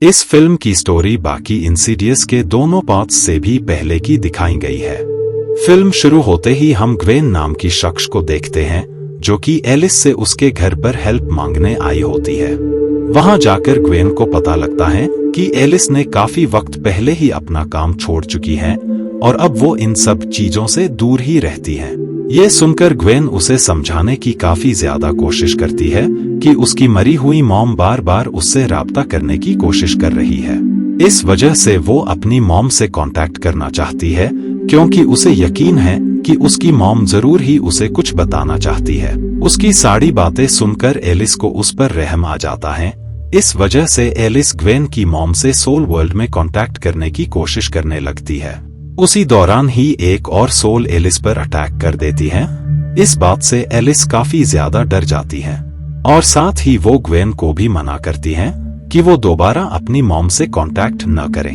इस फिल्म की स्टोरी बाकी इंसीडियस के दोनों पार्ट्स से भी पहले की दिखाई गई है। फिल्म शुरू होते ही हम ग्वेन नाम की शख्स को देखते हैं जो कि एलिस से उसके घर पर हेल्प मांगने आई होती है। वहां जाकर ग्वेन को पता लगता है कि एलिस ने काफी वक्त पहले ही अपना काम छोड़ चुकी है और अब वो इन सब चीजों से दूर ही रहती है। ये सुनकर ग्वेन उसे समझाने की काफी ज्यादा कोशिश करती है कि उसकी मरी हुई मॉम बार बार उससे राब्ता करने की कोशिश कर रही है। इस वजह से वो अपनी मॉम से कांटेक्ट करना चाहती है क्योंकि उसे यकीन है कि उसकी मॉम जरूर ही उसे कुछ बताना चाहती है। उसकी सारी बातें सुनकर एलिस को उस पर रहम आ जाता है। इस वजह से एलिस ग्वेन की मॉम से सोल वर्ल्ड में कांटेक्ट करने की कोशिश करने लगती है। उसी दौरान ही एक और सोल एलिस पर अटैक कर देती है। इस बात से एलिस काफी ज्यादा डर जाती है और साथ ही वो ग्वेन को भी मना करती है कि वो दोबारा अपनी मॉम से कांटेक्ट न करे,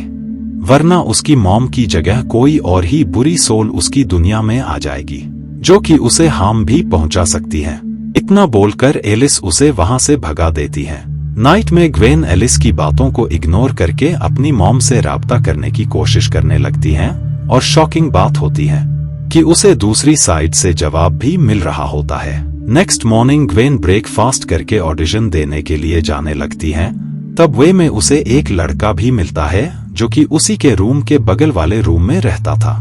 वरना उसकी मॉम की जगह कोई और ही बुरी सोल उसकी दुनिया में आ जाएगी जो कि उसे हार्म भी पहुंचा सकती है। इतना बोलकर एलिस उसे वहां से भगा देती है। नाइट में ग्वेन एलिस की बातों को इग्नोर करके अपनी मॉम से राब्ता करने की कोशिश करने लगती है और शॉकिंग बात होती है कि उसे दूसरी साइड से जवाब भी मिल रहा होता है। नेक्स्ट मॉर्निंग ग्वेन ब्रेकफास्ट करके ऑडिशन देने के लिए जाने लगती है। तब वे में उसे एक लड़का भी मिलता है जो कि उसी के रूम के बगल वाले रूम में रहता था।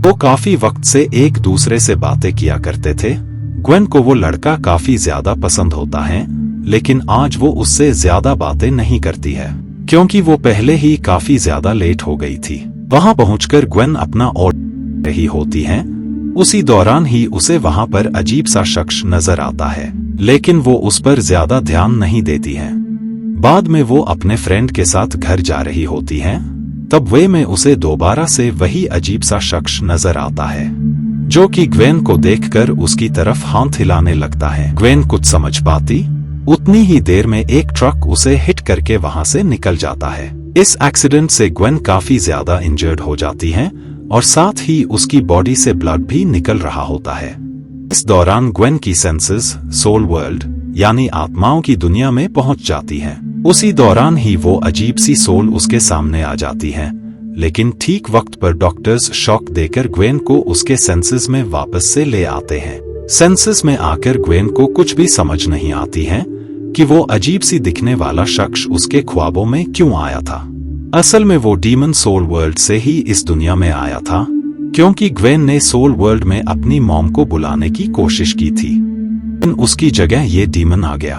वो काफी वक्त से एक दूसरे से बातें किया करते थे। ग्वेन को वो लड़का काफी ज्यादा पसंद होता है, लेकिन आज वो उससे ज्यादा बातें नहीं करती है क्योंकि वो पहले ही काफी ज्यादा लेट हो गई थी। वहां पहुंचकर ग्वेन अपना ऑर्डर रही होती है। उसी दौरान ही उसे वहां पर अजीब सा शख्स नजर आता है, लेकिन वो उस पर ज्यादा ध्यान नहीं देती है। बाद में वो अपने फ्रेंड के साथ घर जा रही होती है। तब वे में उसे दोबारा से वही अजीब सा शख्स नजर आता है जो कि ग्वेन को देखकर उसकी तरफ हाथ हिलाने लगता है। ग्वेन कुछ समझ पाती उतनी ही देर में एक ट्रक उसे हिट करके वहां से निकल जाता है। इस एक्सीडेंट से ग्वेन काफी ज्यादा इंजर्ड हो जाती है और साथ ही उसकी बॉडी से ब्लड भी निकल रहा होता है। इस दौरान ग्वेन की सेंसेस सोल वर्ल्ड यानी आत्माओं की दुनिया में पहुंच जाती है। उसी दौरान ही वो अजीब सी सोल उसके सामने आ जाती है, लेकिन ठीक वक्त पर डॉक्टर्स शॉक देकर ग्वेन को उसके सेंसेस में वापस से ले आते हैं। सेंसेस में आकर ग्वेन को कुछ भी समझ नहीं आती है कि वो अजीब सी दिखने वाला शख्स उसके ख्वाबों में क्यों आया था। असल में वो डीमन सोल वर्ल्ड से ही इस दुनिया में आया था क्योंकि ग्वेन ने सोल वर्ल्ड में अपनी मॉम को बुलाने की कोशिश की थी। उसकी जगह ये डीमन आ गया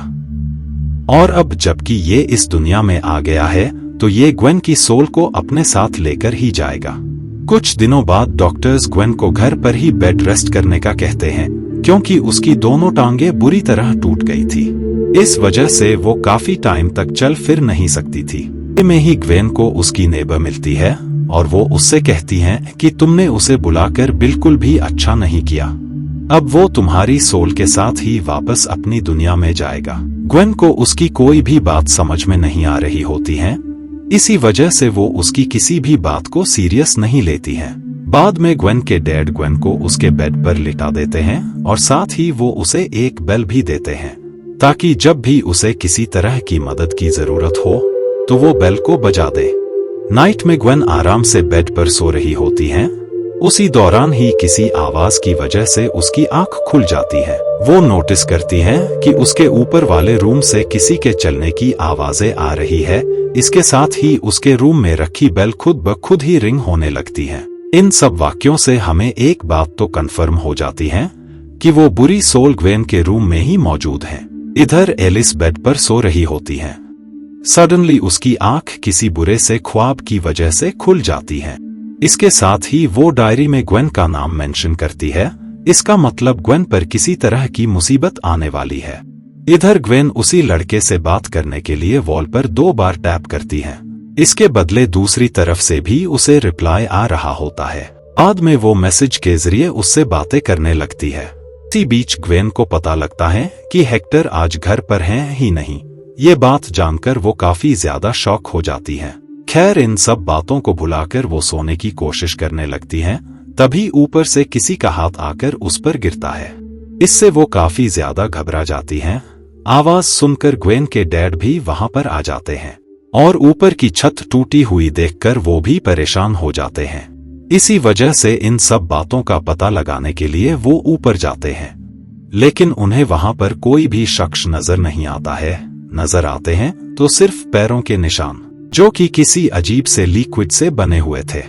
और अब जबकि ये इस दुनिया में आ गया है तो ये ग्वेन की सोल को अपने साथ लेकर ही जाएगा। कुछ दिनों बाद डॉक्टर्स ग्वेन को घर पर ही बेड रेस्ट करने का कहते हैं क्योंकि उसकी दोनों टांगें बुरी तरह टूट गई थी। इस वजह से वो काफी टाइम तक चल फिर नहीं सकती थी। में ही ग्वेन को उसकी नेबर मिलती है और वो उससे कहती है कि तुमने उसे बुलाकर बिल्कुल भी अच्छा नहीं किया। अब वो तुम्हारी सोल के साथ ही वापस अपनी दुनिया में जाएगा। ग्वेन को उसकी कोई भी बात समझ में नहीं आ रही होती है। इसी वजह से वो उसकी किसी भी बात को सीरियस नहीं लेती है। बाद में ग्वेन के डैड ग्वेन को उसके बेड पर लिटा देते हैं और साथ ही वो उसे एक बेल भी देते हैं ताकि जब भी उसे किसी तरह की मदद की जरूरत हो तो वो बेल को बजा दे। नाइट में ग्वेन आराम से बेड पर सो रही होती है। उसी दौरान ही किसी आवाज की वजह से उसकी आंख खुल जाती है। वो नोटिस करती है कि उसके ऊपर वाले रूम से किसी के चलने की आवाजें आ रही है। इसके साथ ही उसके रूम में रखी बेल खुद ब खुद ही रिंग होने लगती है। इन सब वाक्यों से हमें एक बात तो कंफर्म हो जाती है कि वो बुरी सोल ग्वेन के रूम में ही मौजूद है। इधर एलिस बेड पर सो रही होती है। सडनली उसकी आंख किसी बुरे से ख्वाब की वजह से खुल जाती है। इसके साथ ही वो डायरी में ग्वेन का नाम मेंशन करती है। इसका मतलब ग्वेन पर किसी तरह की मुसीबत आने वाली है। इधर ग्वेन उसी लड़के से बात करने के लिए वॉल पर 2 बार टैप करती है। इसके बदले दूसरी तरफ से भी उसे रिप्लाई आ रहा होता है। बाद में वो मैसेज के जरिए उससे बातें करने लगती है। इसी बीच ग्वेन को पता लगता है कि हेक्टर आज घर पर है ही नहीं। ये बात जानकर वो काफी ज्यादा शॉक हो जाती है। खैर इन सब बातों को भुलाकर वो सोने की कोशिश करने लगती है। तभी ऊपर से किसी का हाथ आकर उस पर गिरता है। इससे वो काफी ज्यादा घबरा जाती है। आवाज सुनकर ग्वेन के डैड भी वहां पर आ जाते हैं और ऊपर की छत टूटी हुई देखकर वो भी परेशान हो जाते हैं। इसी वजह से इन सब बातों का पता लगाने के लिए वो ऊपर जाते हैं, लेकिन उन्हें वहां पर कोई भी शख्स नजर नहीं आता है। नजर आते हैं तो सिर्फ पैरों के निशान, जो कि किसी अजीब से लिक्विड से बने हुए थे।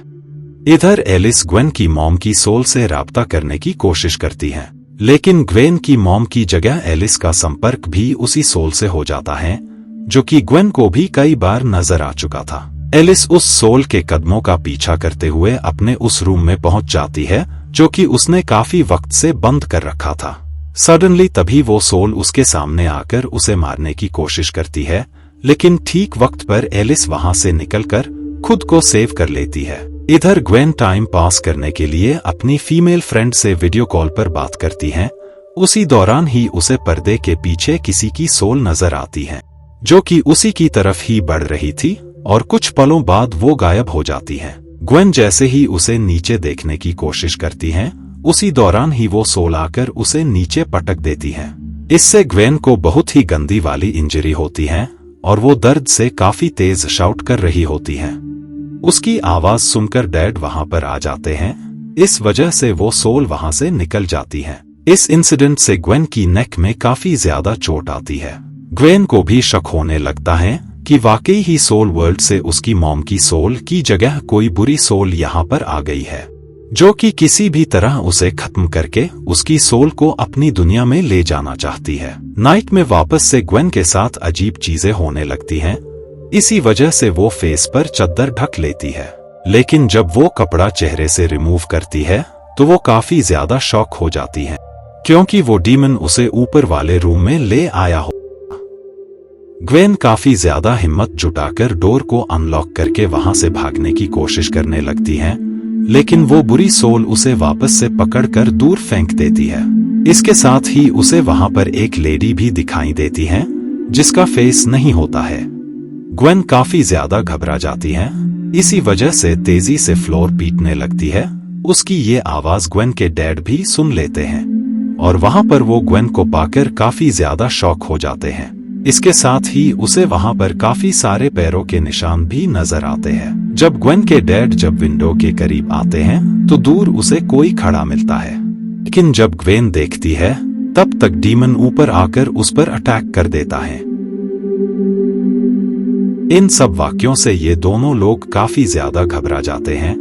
इधर एलिस ग्वेन की मॉम की सोल से राब्ता करने की कोशिश करती है, लेकिन ग्वेन की मॉम की जगह एलिस का संपर्क भी उसी सोल से हो जाता है, जो कि ग्वेन को भी कई बार नजर आ चुका था। एलिस उस सोल के कदमों का पीछा करते हुए अपने उस रूम में पहुंच जाती है, जो कि उसने काफी वक्त से बंद कर रखा था। सडनली तभी वो सोल उसके सामने आकर उसे मारने की कोशिश करती है, लेकिन ठीक वक्त पर एलिस वहां से निकलकर खुद को सेव कर लेती है। इधर ग्वेन टाइम पास करने के लिए अपनी फीमेल फ्रेंड से वीडियो कॉल पर बात करती है। उसी दौरान ही उसे पर्दे के पीछे किसी की सोल नजर आती है, जो कि उसी की तरफ ही बढ़ रही थी, और कुछ पलों बाद वो गायब हो जाती है। ग्वेन जैसे ही उसे नीचे देखने की कोशिश करती है, उसी दौरान ही वो सोल आकर उसे नीचे पटक देती है। इससे ग्वेन को बहुत ही गंदी वाली इंजरी होती है और वो दर्द से काफी तेज शाउट कर रही होती है। उसकी आवाज सुनकर डैड वहां पर आ जाते हैं, इस वजह से वो सोल वहां से निकल जाती है। इस इंसिडेंट से ग्वेन की नेक में काफी ज्यादा चोट आती है। ग्वेन को भी शक होने लगता है कि वाकई ही सोल वर्ल्ड से उसकी मॉम की सोल की जगह कोई बुरी सोल यहाँ पर आ गई है, जो कि किसी भी तरह उसे खत्म करके उसकी सोल को अपनी दुनिया में ले जाना चाहती है। नाइट में वापस से ग्वेन के साथ अजीब चीजें होने लगती हैं, इसी वजह से वो फेस पर चद्दर ढक लेती है, लेकिन जब वो कपड़ा चेहरे से रिमूव करती है तो वो काफी ज्यादा शॉक हो जाती है, क्योंकि वो डीमन उसे ऊपर वाले रूम में ले आया हो। ग्वेन काफी ज्यादा हिम्मत जुटाकर डोर को अनलॉक करके वहां से भागने की कोशिश करने लगती है, लेकिन वो बुरी सोल उसे वापस से पकड़कर दूर फेंक देती है। इसके साथ ही उसे वहां पर एक लेडी भी दिखाई देती है, जिसका फेस नहीं होता है। ग्वेन काफी ज्यादा घबरा जाती है, इसी वजह से तेजी से फ्लोर पीटने लगती है। उसकी ये आवाज ग्वेन के डैड भी सुन लेते हैं, और वहां पर वो ग्वेन को पाकर काफी ज्यादा शॉक हो जाते हैं। इसके साथ ही उसे वहां पर काफी सारे पैरों के निशान भी नजर आते हैं। जब ग्वेन के डैड जब विंडो के करीब आते हैं तो दूर उसे कोई खड़ा मिलता है, लेकिन जब ग्वेन देखती है तब तक डीमन ऊपर आकर उस पर अटैक कर देता है। इन सब वाक्यों से ये दोनों लोग काफी ज्यादा घबरा जाते हैं।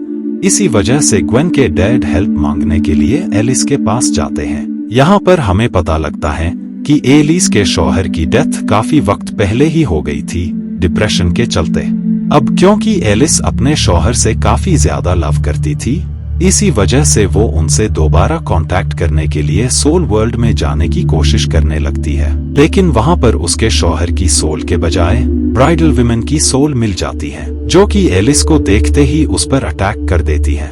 इसी वजह से ग्वेन के डैड हेल्प मांगने के लिए एलिस के पास जाते हैं। यहाँ पर हमें पता लगता है कि एलिस के शौहर की डेथ काफी वक्त पहले ही हो गई थी, डिप्रेशन के चलते। अब क्योंकि एलिस अपने शौहर से काफी ज्यादा लव करती थी, इसी वजह से वो उनसे दोबारा कांटेक्ट करने के लिए सोल वर्ल्ड में जाने की कोशिश करने लगती है, लेकिन वहां पर उसके शौहर की सोल के बजाय ब्राइडल विमेन की सोल मिल जाती है, जो कि एलिस को देखते ही उस पर अटैक कर देती है।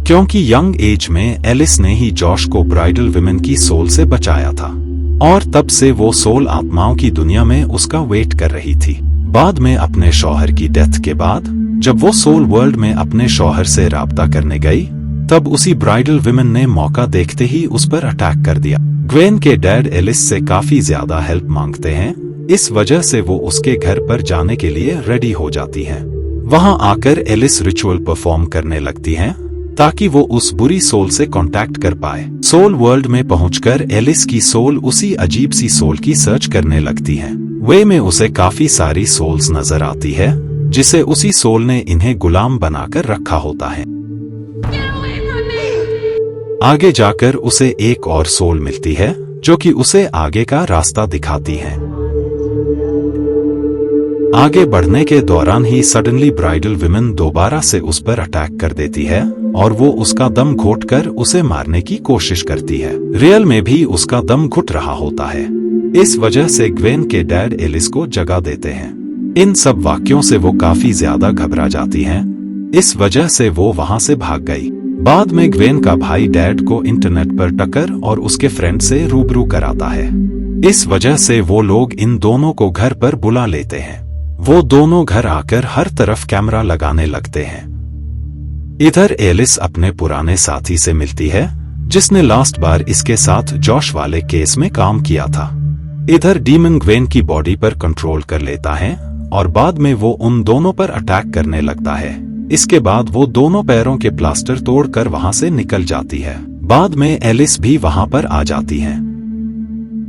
क्योंकि यंग एज में एलिस ने ही जॉश को ब्राइडल विमेन की सोल से बचाया था, और तब से वो सोल आत्माओं की दुनिया में उसका वेट कर रही थी। बाद में अपने शौहर की डेथ के बाद जब वो सोल वर्ल्ड में अपने शौहर से राब्ता करने गई, तब उसी ब्राइडल विमेन ने मौका देखते ही उस पर अटैक कर दिया। ग्वेन के डैड एलिस से काफी ज्यादा हेल्प मांगते हैं, इस वजह से वो उसके घर पर जाने के लिए रेडी हो जाती है। वहां आकर एलिस रिचुअल परफॉर्म करने लगती है ताकि वो उस बुरी सोल से कांटेक्ट कर पाए। सोल वर्ल्ड में पहुंचकर एलिस की सोल उसी अजीब सी सोल की सर्च करने लगती है। वे में उसे काफी सारी सोल्स नजर आती है, जिसे उसी सोल ने इन्हें गुलाम बनाकर रखा होता है। आगे जाकर उसे एक और सोल मिलती है, जो कि उसे आगे का रास्ता दिखाती है। आगे बढ़ने के दौरान ही सडनली ब्राइडल विमेन दोबारा से उस पर अटैक कर देती है, और वो उसका दम घोटकर उसे मारने की कोशिश करती है। रियल में भी उसका दम घुट रहा होता है। इस वजह से ग्वेन के डैड एलिस को जगा देते हैं। इन सब वाक्यों से वो काफी ज्यादा घबरा जाती हैं, इस वजह से वो वहां से भाग गई। बाद में ग्वेन का भाई डैड को इंटरनेट पर टकर और उसके फ्रेंड से रूबरू कराता है। इस वजह से वो लोग इन दोनों को घर पर बुला लेते हैं। वो दोनों घर आकर हर तरफ कैमरा लगाने लगते हैं। इधर एलिस अपने पुराने साथी से मिलती है, जिसने लास्ट बार इसके साथ जॉश वाले केस में काम किया था। इधर डीमन ग्वेन की बॉडी पर कंट्रोल कर लेता है और बाद में वो उन दोनों पर अटैक करने लगता है। इसके बाद वो दोनों पैरों के प्लास्टर तोड़कर वहां से निकल जाती है। बाद में एलिस भी वहां पर आ जाती है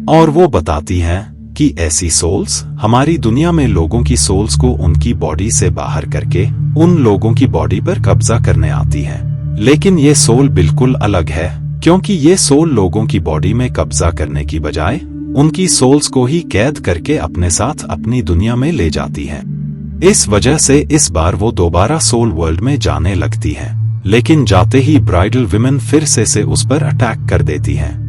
और वो बताती है कि ऐसी सोल्स हमारी दुनिया में लोगों की सोल्स को उनकी बॉडी से बाहर करके उन लोगों की बॉडी पर कब्जा करने आती हैं। लेकिन ये सोल बिल्कुल अलग है, क्योंकि ये सोल लोगों की बॉडी में कब्जा करने की बजाय उनकी सोल्स को ही कैद करके अपने साथ अपनी दुनिया में ले जाती है। इस वजह से इस बार वो दोबारा सोल वर्ल्ड में जाने लगती है, लेकिन जाते ही ब्राइडल विमेन फिर से उस पर अटैक कर देती हैं।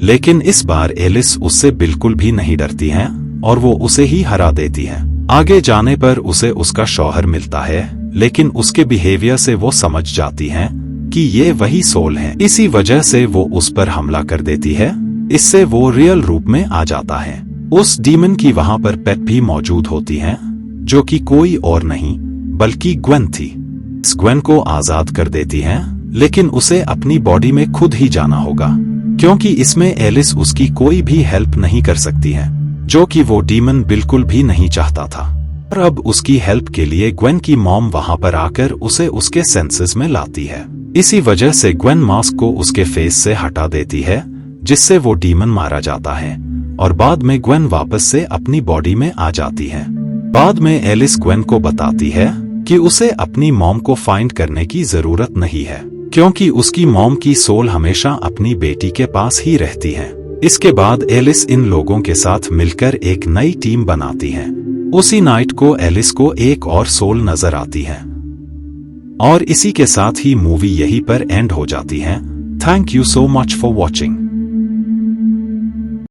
लेकिन इस बार एलिस उससे बिल्कुल भी नहीं डरती है और वो उसे ही हरा देती है। आगे जाने पर उसे उसका शौहर मिलता है, लेकिन उसके बिहेवियर से वो समझ जाती है कि ये वही सोल है। इसी वजह से वो उस पर हमला कर देती है। इससे वो रियल रूप में आ जाता है। उस डीमन की वहां पर पेट भी मौजूद होती है, जो कि कोई और नहीं बल्कि ग्वेन थी। इस ग्वेन को आजाद कर देती है, लेकिन उसे अपनी बॉडी में खुद ही जाना होगा, क्योंकि इसमें एलिस उसकी कोई भी हेल्प नहीं कर सकती है, जो कि वो डीमन बिल्कुल भी नहीं चाहता था। और अब उसकी हेल्प के लिए ग्वेन की मॉम वहां पर आकर उसे उसके सेंसेस में लाती है। इसी वजह से ग्वेन मास्क को उसके फेस से हटा देती है, जिससे वो डीमन मारा जाता है और बाद में ग्वेन वापस से अपनी बॉडी में आ जाती है। बाद में एलिस ग्वेन को बताती है कि उसे अपनी मॉम को फाइंड करने की जरूरत नहीं है, क्योंकि उसकी मॉम की सोल हमेशा अपनी बेटी के पास ही रहती है। इसके बाद एलिस इन लोगों के साथ मिलकर एक नई टीम बनाती है। उसी नाइट को एलिस को एक और सोल नजर आती है और इसी के साथ ही मूवी यहीं पर एंड हो जाती है। Thank you so much for watching.